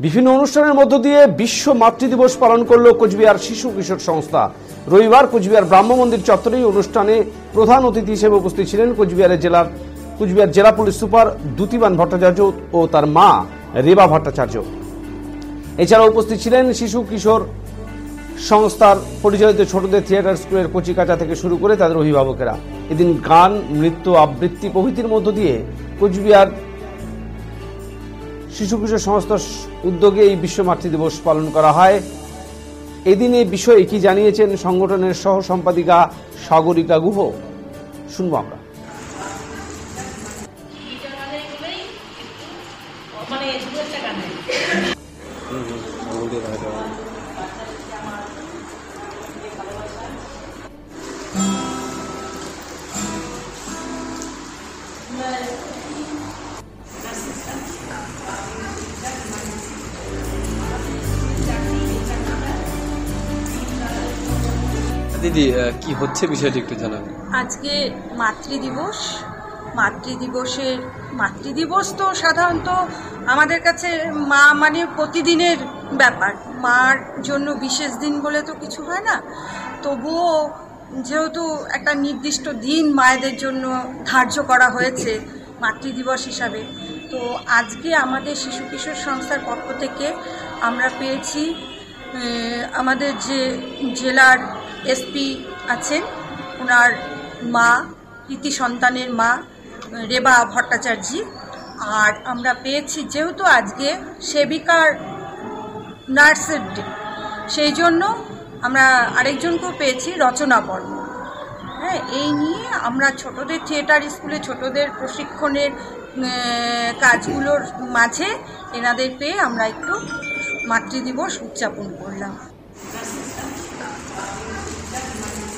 বিভিন্ন অনুষ্ঠানের মধ্য দিয়ে বিশ্ব মাতৃদিবস পালন করল কোচবিহার শিশু কিশোর সংস্থা। রবিবার কোচবিহার ব্রাহ্ম মন্দির চত্বরে অনুষ্ঠানে প্রধান অতিথি হিসেবে উপস্থিত ছিলেন কোচবিহার জেলা পুলিশ সুপার দ্যুতিমান ভট্টাচার্য ও তার মা রেবা ভট্টাচার্য। এছাড়া উপস্থিত ছিলেন শিশু কিশোর সংস্থার পরিচালিত ছোটদের থিয়েটার স্কুলের কচিকাঁচা থেকে শুরু করে তাদের অভিভাবকেরা। এদিন গান, নৃত্য, আবৃত্তি প্রভৃতির মধ্য দিয়ে কোচবিহার শিশু কিশোর সংস্থার উদ্যোগে এই বিশ্ব মাতৃদিবস পালন করা হয়। এদিন এই বিষয়ে কি জানিয়েছেন সংগঠনের সহ সম্পাদিকা সাগরিকা গুহ, শুনবো আমরা। দিদি, কি হচ্ছে বিষয়টি একটু জানাবেন। আজকে মাতৃদিবস তো সাধারণত আমাদের কাছে মা মানে প্রতিদিনের ব্যাপার। মার জন্য বিশেষ দিন বলে তো কিছু হয় না, তবুও যেহেতু একটা নির্দিষ্ট দিন মায়েদের জন্য ধার্য করা হয়েছে মাতৃদিবস হিসাবে, তো আজকে আমাদের শিশু কিশোর সংস্থার পক্ষ থেকে আমরা পেয়েছি আমাদের যে জেলার এসপি আছেন ওনার মা, কৃতি সন্তানের মা রেবা ভট্টাচার্য, আর আমরা পেয়েছি যেহেতু আজকে সেবিকার নার্সের ডে, সেই জন্য আমরা আরেকজনকেও পেয়েছি, রচনা বর্মন। হ্যাঁ, এই নিয়ে আমরা ছোটদের থিয়েটার স্কুলে ছোটদের প্রশিক্ষণের কাজগুলোর মাঝে এনাদের পেয়ে আমরা একটু মাতৃদিবস উদযাপন করলাম।